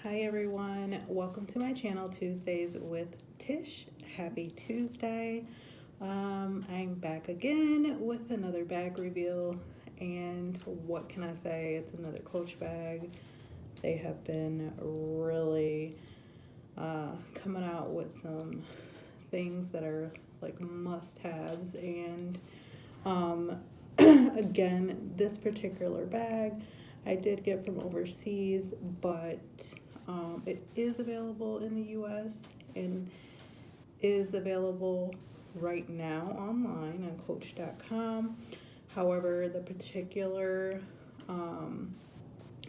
Hi everyone, welcome to my channel Tuesdays with Tish. Happy Tuesday. I'm back again with another bag reveal, and what can I say? It's another Coach bag. They have been really coming out with some things that are like must-haves, and again, this particular bag I did get from overseas, but it is available in the US and is available right now online on coach.com. However, the particular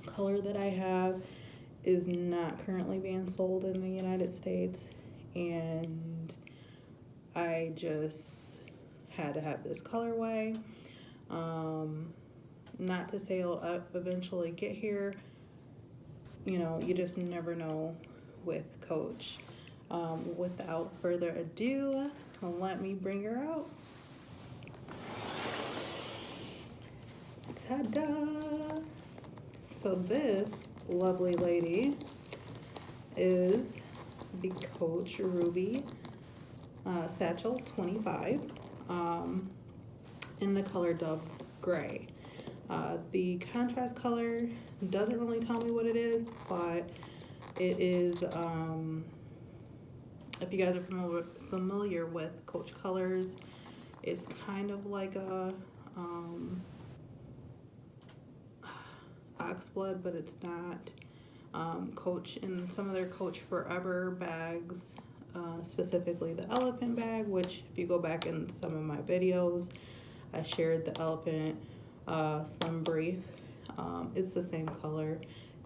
color that I have is not currently being sold in the United States, and I just had to have this colorway. Not to say it'll eventually get here. You know, you just never know with Coach. Without further ado, let me bring her out. Ta-da! So this lovely lady is the Coach Ruby Satchel 25 in the color Dove Gray. The contrast color doesn't really tell me what it is, but it is, if you guys are familiar with Coach colors, it's kind of like a oxblood, but it's not. Coach, in some of their Coach Forever bags, specifically the elephant bag, which if you go back in some of my videos, I shared the elephant Slim Brief. It's the same color,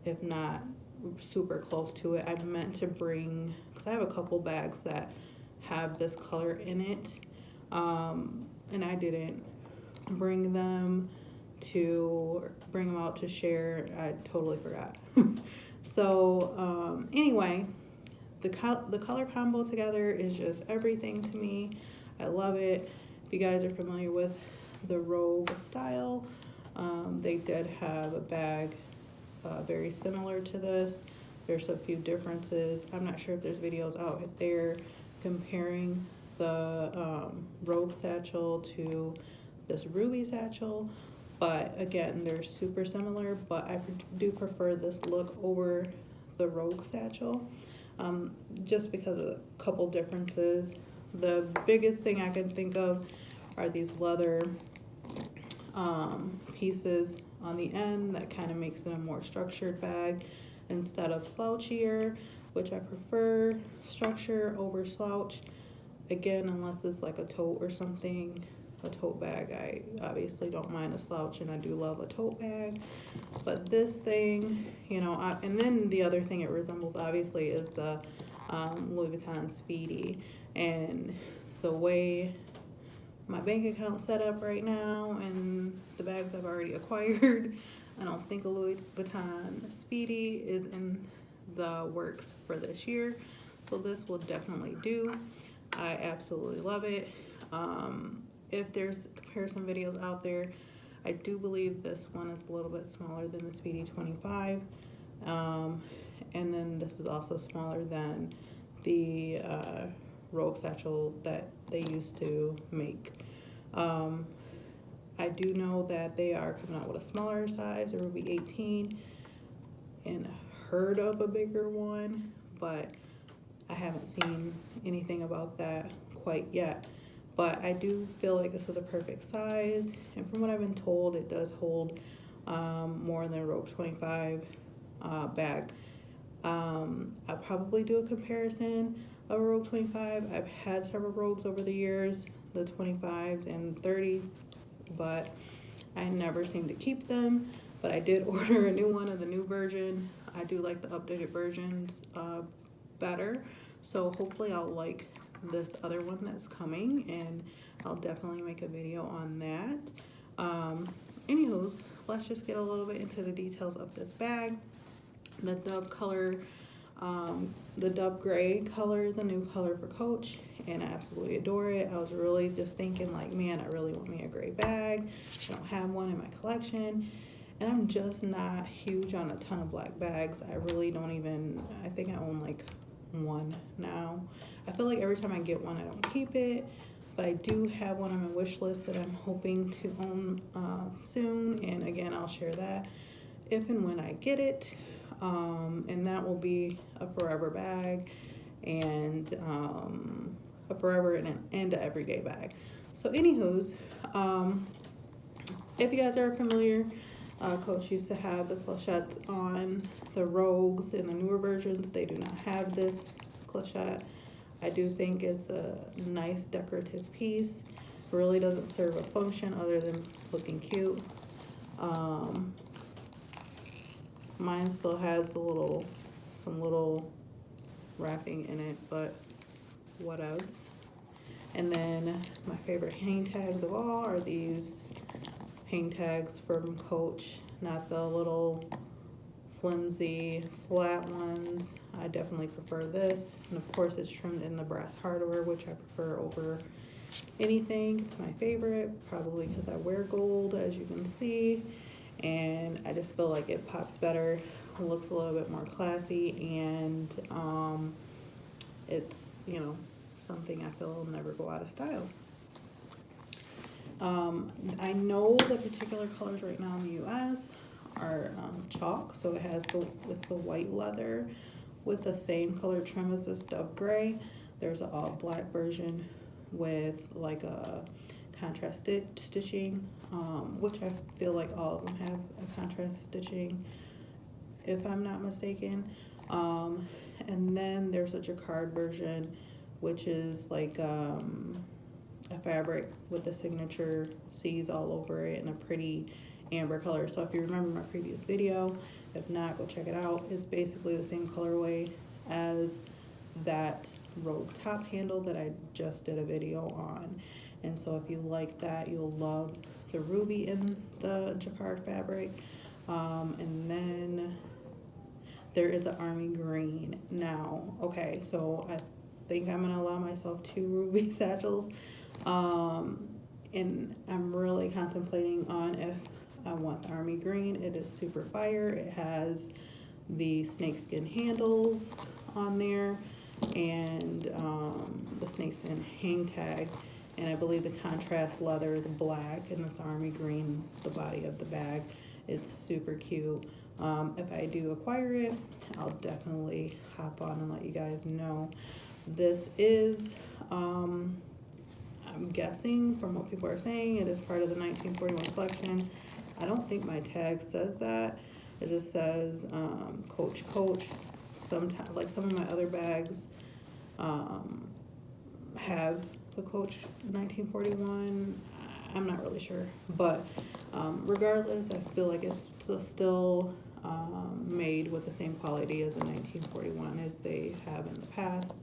if not super close to it. I meant to bring, because I have a couple bags that have this color in it, and I didn't bring them out to share. I totally forgot. So anyway, the color combo together is just everything to me. I love it. If you guys are familiar with the Rogue style, they did have a bag very similar to this. There's a few differences. I'm not sure if there's videos out there comparing the Rogue Satchel to this Ruby Satchel, but again, they're super similar, but I do prefer this look over the Rogue Satchel, just because of a couple differences. The biggest thing I can think of are these leather pieces on the end that kind of makes it a more structured bag instead of slouchier, which I prefer structure over slouch. Again, unless it's like a tote or something, a tote bag, I obviously don't mind a slouch, and I do love a tote bag. But this thing, you know, and then the other thing it resembles obviously is the Louis Vuitton Speedy, and the way my bank account set up right now and the bags I've already acquired, I don't think a Louis Vuitton Speedy is in the works for this year, so this will definitely do. I absolutely love it. If there's comparison videos out there, I do believe this one is a little bit smaller than the Speedy 25, and then this is also smaller than the Rogue Satchel that they used to make. I do know that they are coming out with a smaller size, a Ruby 18, and heard of a bigger one, but I haven't seen anything about that quite yet. But I do feel like this is a perfect size, and from what I've been told, it does hold more than a Rogue 25 bag. I'll probably do a comparison of a Rogue 25. I've had several Rogues over the years, the 25s and 30s, but I never seem to keep them. But I did order a new one of the new version. I do like the updated versions better, so hopefully I'll like this other one that's coming, and I'll definitely make a video on that. Anywho's, let's just get a little bit into the details of this bag. The Dove color, the Dove Gray color is a new color for Coach, and I absolutely adore it. I was really just thinking like, man, I really want me a gray bag. I don't have one in my collection, And I'm just not huge on a ton of black bags. I really don't even, I think I own like one now. I feel like every time I get one, I don't keep it. But I do have one on my wish list that I'm hoping to own soon. And again, I'll share that if and when I get it. And that will be a forever bag and a forever and a everyday bag. So anywho's, if you guys are familiar, Coach used to have the clochettes on the Rogues. In the newer versions, they do not have this clochette. I do think it's a nice decorative piece. Really doesn't serve a function other than looking cute. Mine still has some little wrapping in it, but what else? And then my favorite hang tags of all are these hang tags from Coach, not the little flimsy flat ones. I definitely prefer this, and of course it's trimmed in the brass hardware, which I prefer over anything. It's my favorite, probably because I wear gold, as you can see, and I just feel like it pops better, looks a little bit more classy, and it's, you know, something I feel will never go out of style. I know the particular colors right now in the US are chalk, so it's the white leather with the same color trim as this dove gray. There's an all black version with like a contrast stitching, which I feel like all of them have a contrast stitching, if I'm not mistaken. And then there's a jacquard version, which is like a fabric with the signature C's all over it and a pretty amber color. So if you remember my previous video, if not, go check it out. It's basically the same colorway as that Rogue top handle that I just did a video on. And so if you like that, you'll love the ruby in the jacquard fabric. And then there is an army green. Now, okay, so I think I'm gonna allow myself 2 ruby satchels. And I'm really contemplating on if I want the army green. It is super fire. It has the snakeskin handles on there and the snakeskin hang tag, and I believe the contrast leather is black and it's army green, the body of the bag. It's super cute. If I do acquire it, I'll definitely hop on and let you guys know. This is I'm guessing from what people are saying, it is part of the 1941 collection. I don't think my tag says that. It just says Coach. Sometimes, like some of my other bags have the Coach 1941. I'm not really sure, but regardless, I feel like it's still made with the same quality as the 1941 as they have in the past.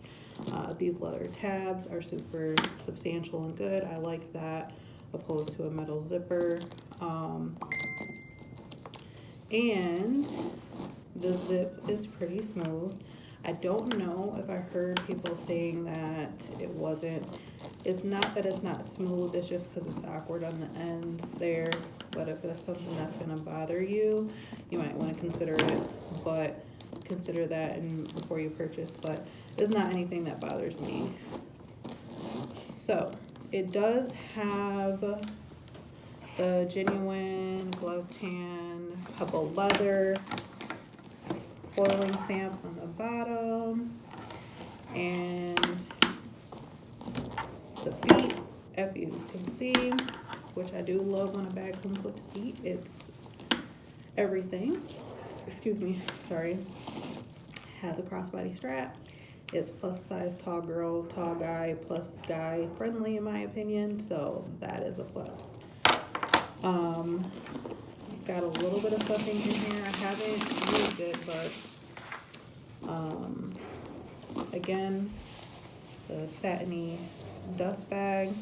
These leather tabs are super substantial and good. I like that opposed to a metal zipper. And the zip is pretty smooth. I don't know if I heard people saying that it's not that it's not smooth, it's just because it's awkward on the ends there. But if that's something that's gonna bother you, you might want to consider it, but consider that before you purchase, but it's not anything that bothers me. So it does have the genuine glove tan, couple leather, foiling stamp on the bottom, and the feet, if you can see, which I do love when a bag comes with the feet. It's everything. Excuse me, sorry. Has a crossbody strap. It's plus size, tall girl, tall guy, plus guy friendly in my opinion, so that is a plus. Got a little bit of stuffing in here. I haven't used it, but again, the satiny dust bag.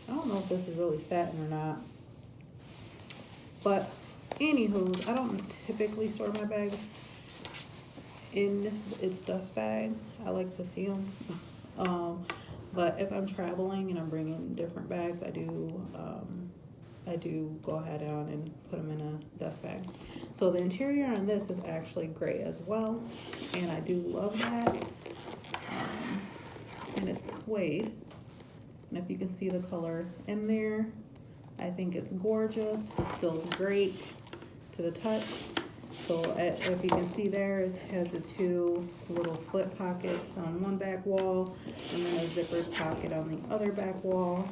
I don't know if this is really satin or not, but anywho, I don't typically store my bags in its dust bag. I like to see them. But if I'm traveling and I'm bringing different bags, I do I do go ahead on and put them in a dust bag. So the interior on this is actually gray as well, and I do love that. And it's suede, and if you can see the color in there, I think it's gorgeous. It feels great to the touch. So if you can see there, it has the two little slip pockets on one back wall, and then a zippered pocket on the other back wall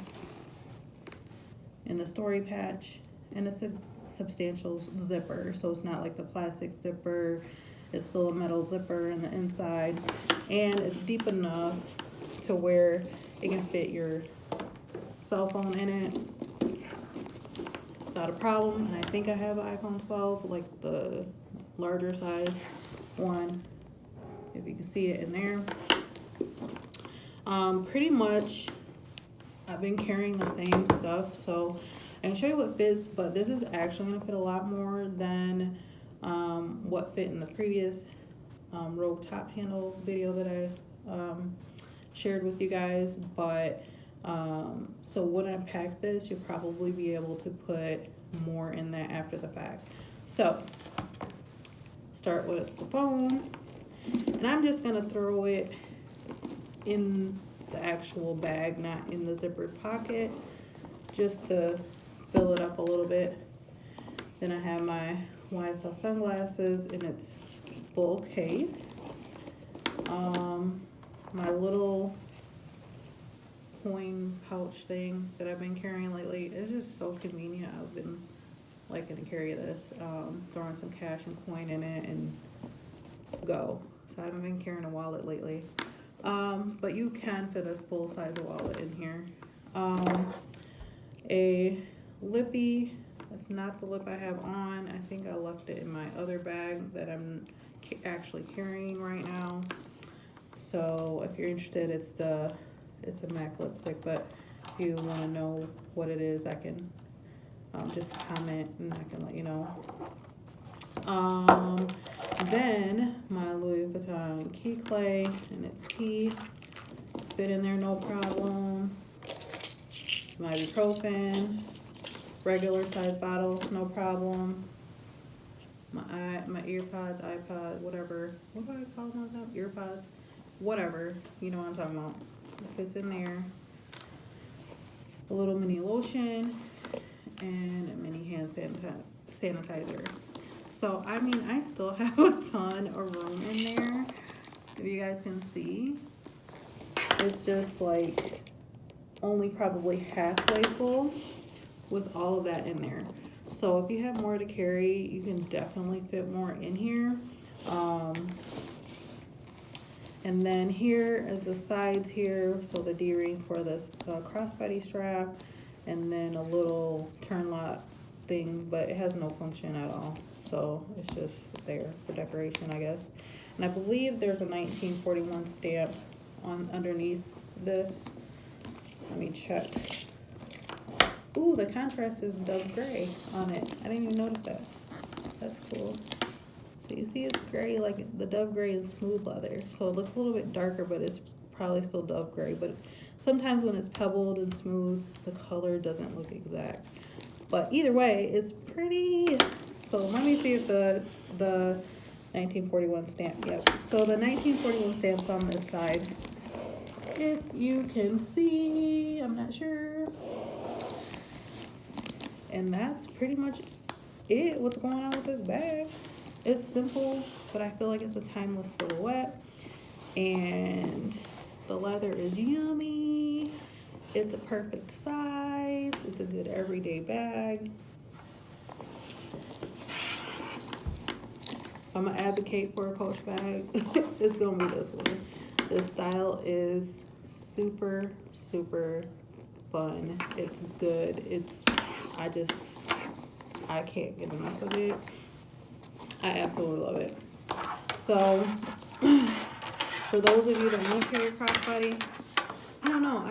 in the story patch. And it's a substantial zipper, so it's not like the plastic zipper. It's still a metal zipper in the inside, and it's deep enough to where it can fit your cell phone in it. Not a problem. And I think I have an iPhone 12, like the larger size one, if you can see it in there. Pretty much I've been carrying the same stuff, so I can show you what fits, but this is actually going to fit a lot more than what fit in the previous Rogue top handle video that I shared with you guys. But so when I pack this, you'll probably be able to put more in that after the fact. So start with the phone, and I'm just gonna throw it in the actual bag, not in the zippered pocket, just to fill it up a little bit. Then I have my YSL sunglasses in its full case. My little coin pouch thing that I've been carrying lately is just so convenient. I've been liking to carry this, throwing some cash and coin in it and go. So I haven't been carrying a wallet lately. But you can fit a full-size wallet in here. A lippy. That's not the lip I have on. I think I left it in my other bag that I'm actually carrying right now. So if you're interested, it's a MAC lipstick, but if you want to know what it is, I can just comment and I can let you know. Then my Louis Vuitton key clay and its key fit in there no problem. My ibuprofen, regular size bottle, no problem. My earpods, iPod, whatever. What do I call them? Earpods, whatever. You know what I'm talking about. It fits in there. A little mini lotion and a mini hand sanitizer. So, I mean, I still have a ton of room in there. If you guys can see, it's just like only probably halfway full with all of that in there. So if you have more to carry, you can definitely fit more in here. And then here is the sides here, so the D-ring for this crossbody strap, and then a little turn lock thing, but it has no function at all. So it's just there for decoration, I guess. And I believe there's a 1941 stamp on underneath this. Let me check. Ooh, the contrast is dove gray on it. I didn't even notice that. That's cool. So you see it's gray, like the dove gray and smooth leather. So it looks a little bit darker, but it's probably still dove gray. But sometimes when it's pebbled and smooth, the color doesn't look exact. But either way, it's pretty. So let me see if the 1941 stamp, yep. So the 1941 stamp's on this side. If you can see, I'm not sure. And that's pretty much it, what's going on with this bag. It's simple, but I feel like it's a timeless silhouette. And the leather is yummy. It's a perfect size. It's a good everyday bag. I'm gonna advocate for a Coach bag. It's gonna be this one. This style is super, super fun. It's good. I can't get enough of it. I absolutely love it. So, for those of you that want to carry a crossbody, I don't know.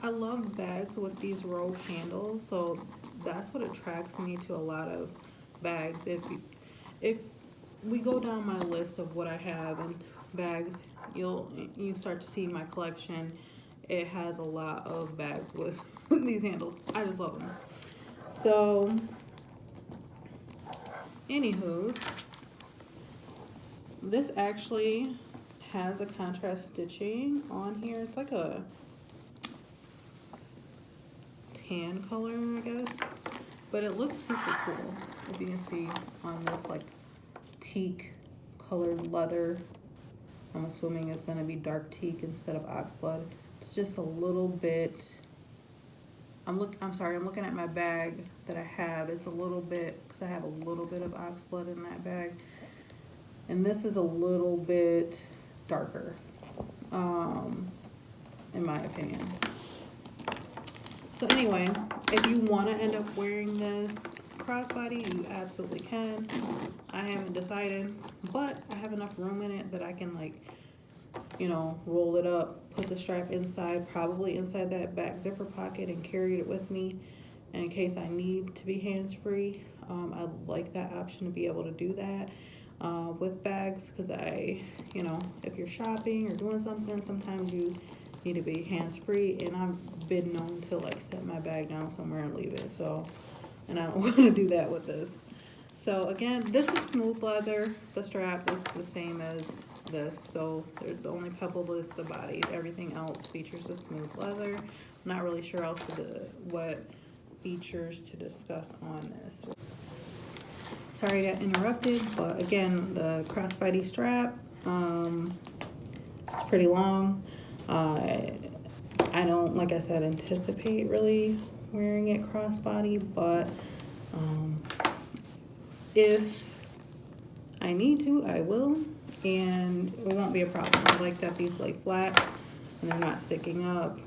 I love bags with these rogue handles. So that's what attracts me to a lot of bags. If we go down my list of what I have in bags, you start to see my collection. It has a lot of bags with these handles. I just love them. So, anywho's, this actually has a contrast stitching on here. It's like a tan color, I guess, but it looks super cool. If you can see on this like teak colored leather, I'm assuming it's going to be dark teak instead of oxblood. It's just a little bit. I'm sorry, I'm looking at my bag that I have. It's a little bit, because I have a little bit of oxblood in that bag, and this is a little bit darker, in my opinion. So anyway, if you want to end up wearing this crossbody, you absolutely can. I haven't decided, but I have enough room in it that I can, like, you know, roll it up, put the strap inside, probably inside that back zipper pocket, and carry it with me in case I need to be hands-free. I like that option to be able to do that with bags, because you know, if you're shopping or doing something, sometimes you need to be hands-free, and I've been known to like set my bag down somewhere and leave it, so, and I don't want to do that with this. So again, this is smooth leather. The strap is the same as this, so the only pebble is the body. Everything else features the smooth leather. I'm not really sure else what features to discuss on this. Sorry I got interrupted, but again, the crossbody strap, it's pretty long. I don't, like I said, anticipate really wearing it crossbody, but if I need to, I will, and it won't be a problem. I like that these lay flat and they're not sticking up,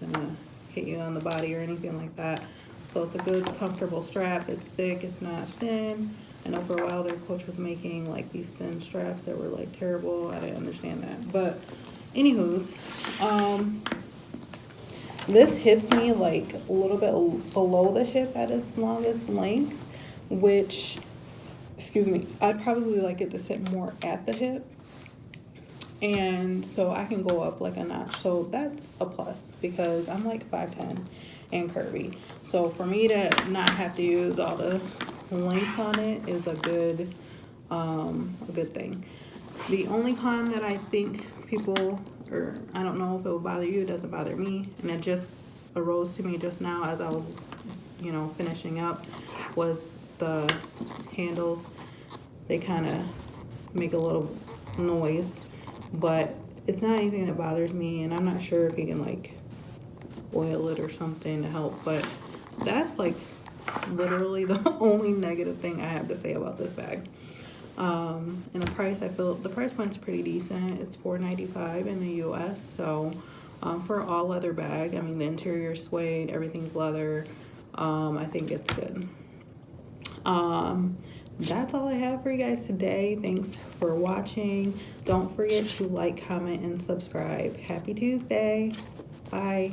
gonna hit you on the body or anything like that. So it's a good, comfortable strap. It's thick, it's not thin. I know for a while their coach was making like these thin straps that were like terrible. I didn't understand that. But anywho's, this hits me like a little bit below the hip at its longest length, which, excuse me, I'd probably like it to sit more at the hip. And so I can go up like a notch. So that's a plus, because I'm like 5'10" and curvy. So for me to not have to use all the length on it is a good thing. The only con that I think people, or I don't know if it will bother you, it doesn't bother me, and it just arose to me just now as I was, you know, finishing up, was the handles. They kind of make a little noise, but it's not anything that bothers me, and I'm not sure if you can like oil it or something to help, but that's like literally the only negative thing I have to say about this bag. And the price, I feel the price point's pretty decent. It's $4.95 in the US. So for an all leather bag, I mean, the interior suede, everything's leather. I think it's good. That's all I have for you guys today. Thanks for watching. Don't forget to like, comment, and subscribe. Happy Tuesday. Bye.